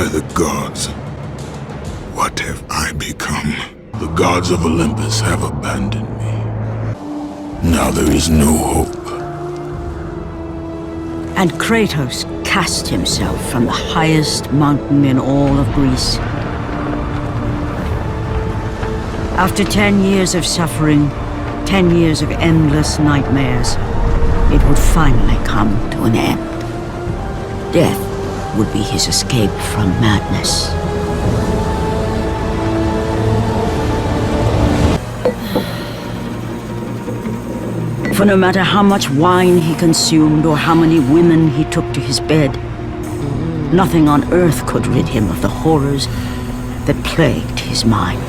the gods, what have I become? The gods of Olympus have abandoned me. Now there is no hope. And Kratos cast himself from the highest mountain in all of Greece. After 10 years of suffering, 10 years of endless nightmares, it would finally come to an end. Death would be his escape from madness. For no matter how much wine he consumed or how many women he took to his bed, nothing on earth could rid him of the horrors that plagued his mind.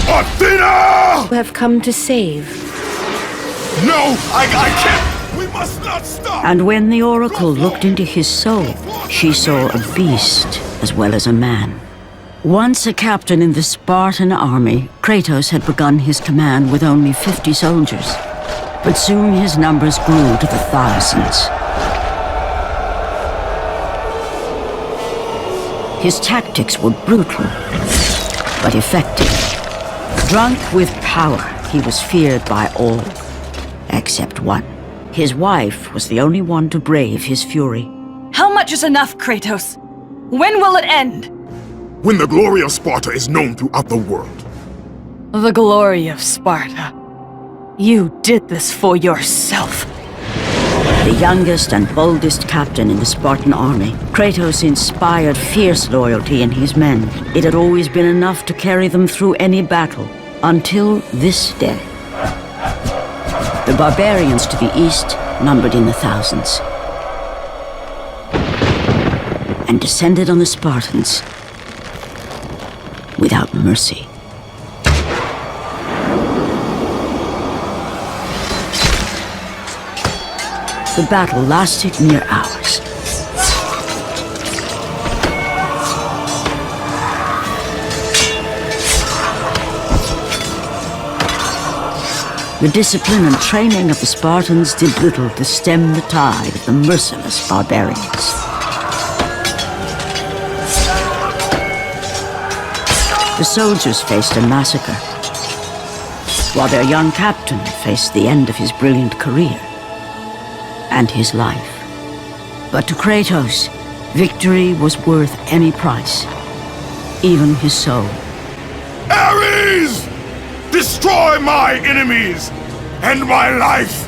Athena! You have come to save. No, I can't! We must not stop! And when the Oracle looked into his soul, she saw a beast as well as a man. Once a captain in the Spartan army, Kratos had begun his command with only 50 soldiers. But soon his numbers grew to the thousands. His tactics were brutal, but effective. Drunk with power, he was feared by all, except one. His wife was the only one to brave his fury. How much is enough, Kratos? When will it end? When the glory of Sparta is known throughout the world. The glory of Sparta. You did this for yourself. The youngest and boldest captain in the Spartan army, Kratos inspired fierce loyalty in his men. It had always been enough to carry them through any battle, until this day. The barbarians to the east numbered in the thousands, and descended on the Spartans without mercy. The battle lasted near hours. The discipline and training of the Spartans did little to stem the tide of the merciless barbarians. The soldiers faced a massacre, while their young captain faced the end of his brilliant career and his life. But to Kratos, victory was worth any price, even his soul. Ares! Destroy my enemies, and my life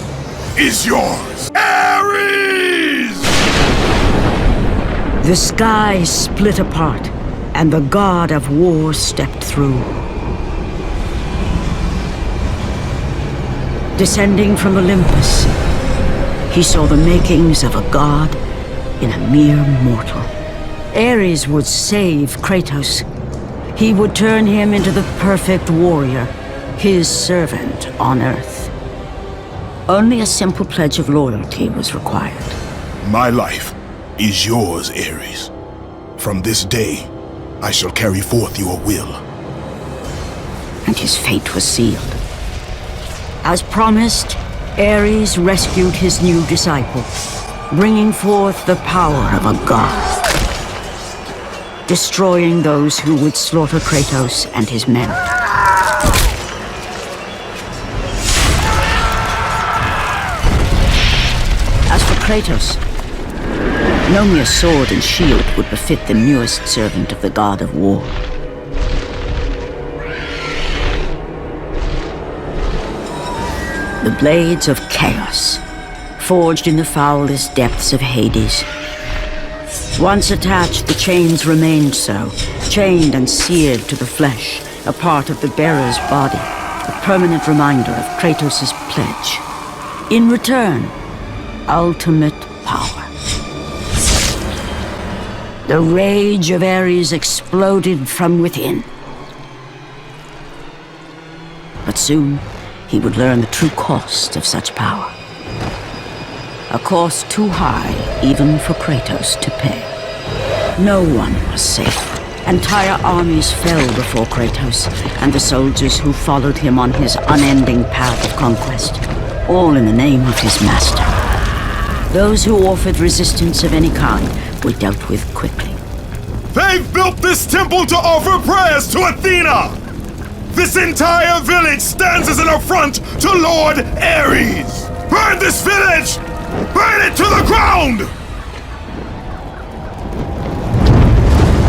is yours. Ares! The sky split apart, and the god of war stepped through. Descending from Olympus, he saw the makings of a god in a mere mortal. Ares would save Kratos. He would turn him into the perfect warrior, his servant on Earth. Only a simple pledge of loyalty was required. My life is yours, Ares. From this day, I shall carry forth your will. And his fate was sealed. As promised, Ares rescued his new disciple, bringing forth the power of a god, destroying those who would slaughter Kratos and his men. As for Kratos, no mere sword and shield would befit the newest servant of the god of war. The blades of chaos, forged in the foulest depths of Hades. Once attached, the chains remained so, chained and seared to the flesh, a part of the bearer's body, a permanent reminder of Kratos' pledge. In return, ultimate power. The rage of Ares exploded from within. But soon, he would learn the true cost of such power. A cost too high even for Kratos to pay. No one was safe. Entire armies fell before Kratos and the soldiers who followed him on his unending path of conquest, all in the name of his master. Those who offered resistance of any kind were dealt with quickly. They've built this temple to offer prayers to Athena! This entire village stands as an affront to Lord Ares! Burn this village! Burn it to the ground!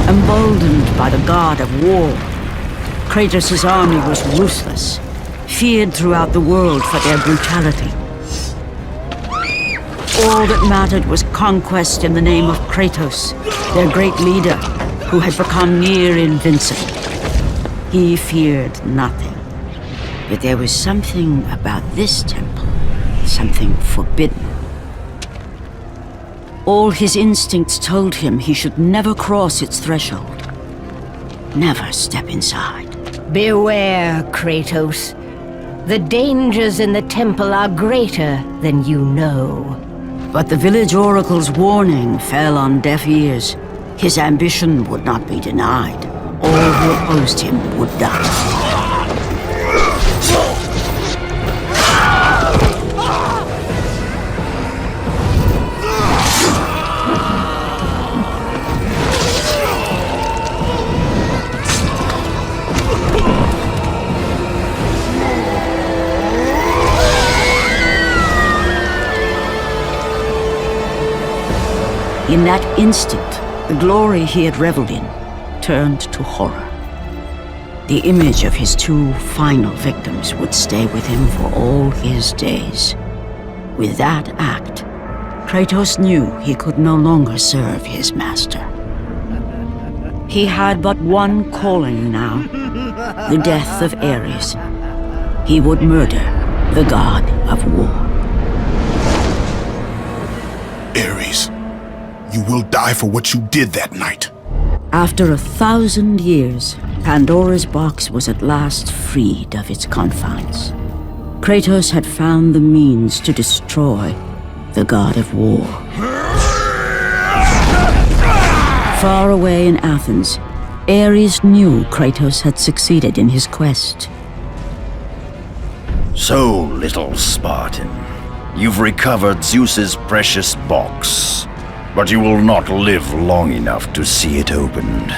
Emboldened by the god of war, Kratos' army was ruthless, feared throughout the world for their brutality. All that mattered was conquest in the name of Kratos, their great leader, who had become near invincible. He feared nothing. But there was something about this temple, something forbidden. All his instincts told him he should never cross its threshold. Never step inside. Beware, Kratos. The dangers in the temple are greater than you know. But the village oracle's warning fell on deaf ears. His ambition would not be denied. All who opposed him would die. In that instant, the glory he had reveled in turned to horror. The image of his two final victims would stay with him for all his days. With that act, Kratos knew he could no longer serve his master. He had but one calling now, the death of Ares. He would murder the god of war. Ares, you will die for what you did that night. After 1,000 years, Pandora's box was at last freed of its confines. Kratos had found the means to destroy the god of war. Far away in Athens, Ares knew Kratos had succeeded in his quest. So, little Spartan, you've recovered Zeus's precious box, but you will not live long enough to see it opened.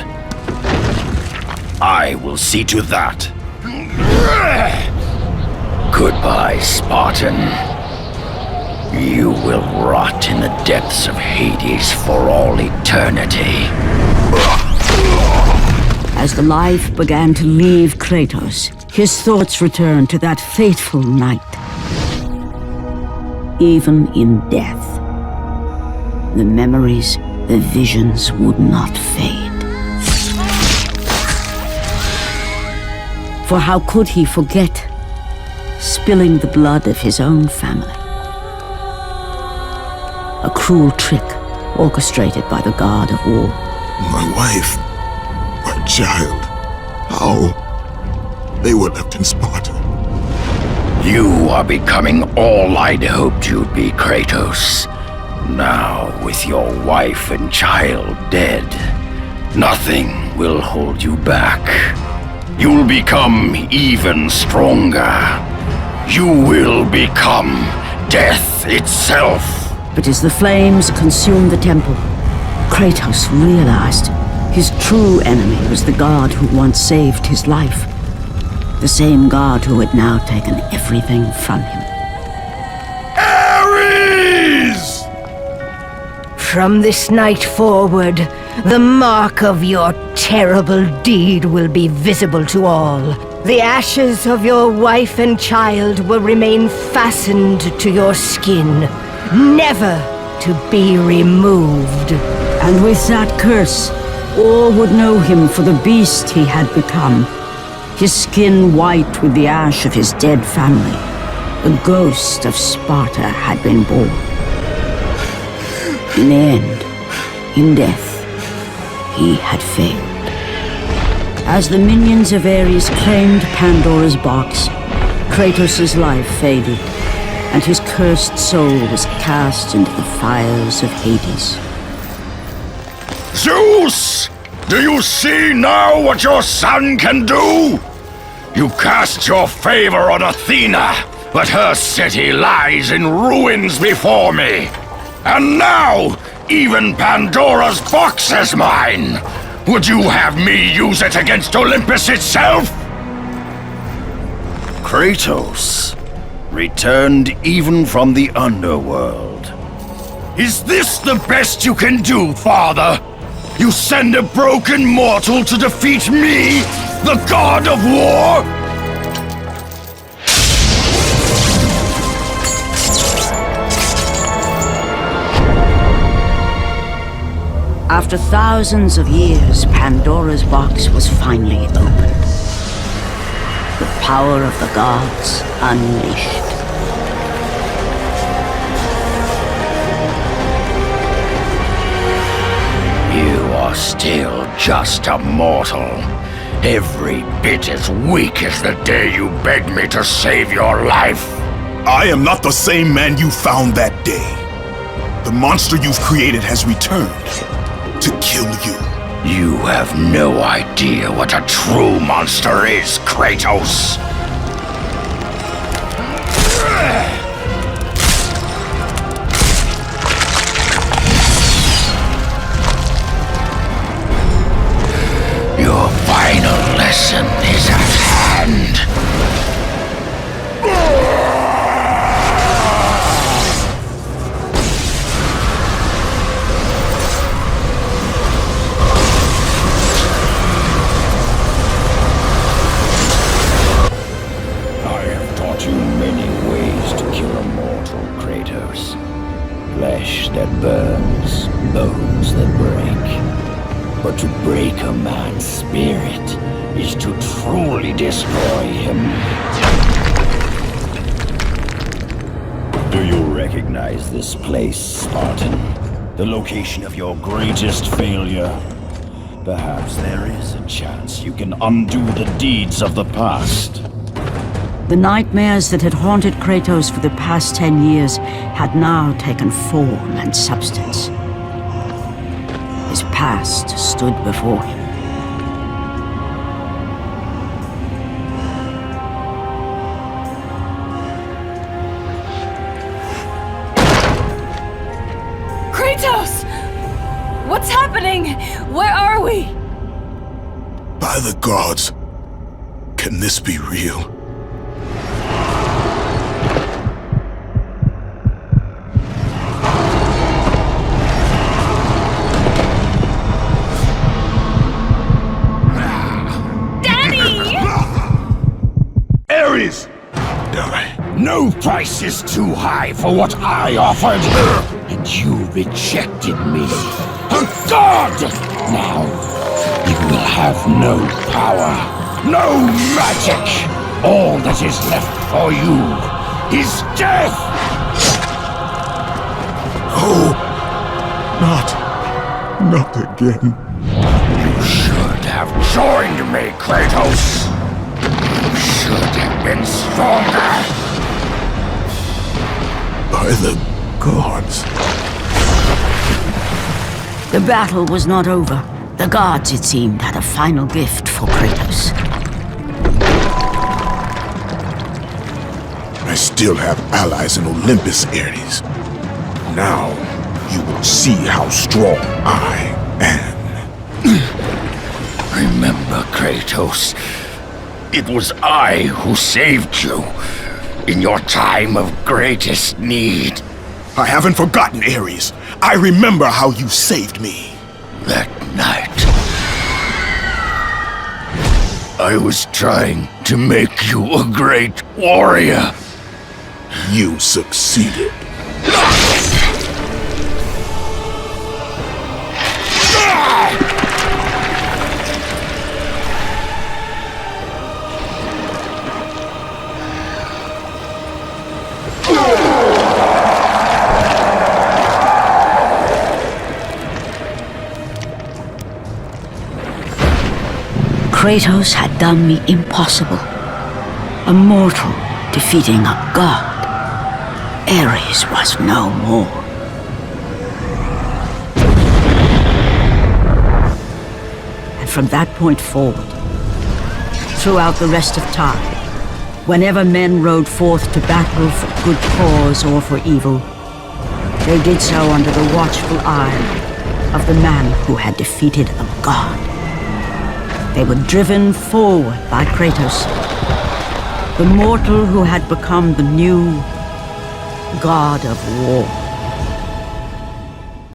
I will see to that. Goodbye, Spartan. You will rot in the depths of Hades for all eternity. As the life began to leave Kratos, his thoughts returned to that fateful night. Even in death, the memories, the visions would not fade. For how could he forget spilling the blood of his own family? A cruel trick orchestrated by the god of war. My wife, my child, how? They were left in Sparta. You are becoming all I'd hoped you'd be, Kratos. Now, with your wife and child dead, nothing will hold you back. You'll become even stronger. You will become death itself. But as the flames consumed the temple, Kratos realized his true enemy was the god who once saved his life. The same god who had now taken everything from him. Ares! From this night forward, the mark of your terrible deed will be visible to all. The ashes of your wife and child will remain fastened to your skin, never to be removed. And with that curse, all would know him for the beast he had become. His skin white with the ash of his dead family. The ghost of Sparta had been born. In the end, in death, he had failed. As the minions of Ares claimed Pandora's box, Kratos' life faded, and his cursed soul was cast into the fires of Hades. Zeus! Do you see now what your son can do? You cast your favor on Athena, but her city lies in ruins before me. And now, even Pandora's box is mine! Would you have me use it against Olympus itself? Kratos, returned even from the underworld. Is this the best you can do, Father? You send a broken mortal to defeat me, the god of war? After thousands of years, Pandora's box was finally opened. The power of the gods unleashed. You are still just a mortal. Every bit as weak as the day you begged me to save your life. I am not the same man you found that day. The monster you've created has returned to kill you. You have no idea what a true monster is, Kratos. Your final lesson is at hand. Flesh that burns, bones that break. But to break a man's spirit is to truly destroy him. Do you recognize this place, Spartan? The location of your greatest failure? Perhaps there is a chance you can undo the deeds of the past. The nightmares that had haunted Kratos for the past 10 years had now taken form and substance. His past stood before him. Kratos! What's happening? Where are we? By the gods, can this be real? Die. No price is too high for what I offered, and you rejected me. A god! Now, you will have no power, no magic. All that is left for you is death! Oh, not again. You should have joined me, Kratos. Should have been stronger. By the gods. The battle was not over. The gods, it seemed, had a final gift for Kratos. I still have allies in Olympus, Ares. Now, you will see how strong I am. Remember, Kratos. It was I who saved you in your time of greatest need. I haven't forgotten, Ares. I remember how you saved me. That night, I was trying to make you a great warrior. You succeeded. Kratos had done the impossible. A mortal defeating a god. Ares was no more. And from that point forward, throughout the rest of time, whenever men rode forth to battle for good cause or for evil, They did so under the watchful eye of the man who had defeated a god. They were driven forward by Kratos, the mortal who had become the new god of war.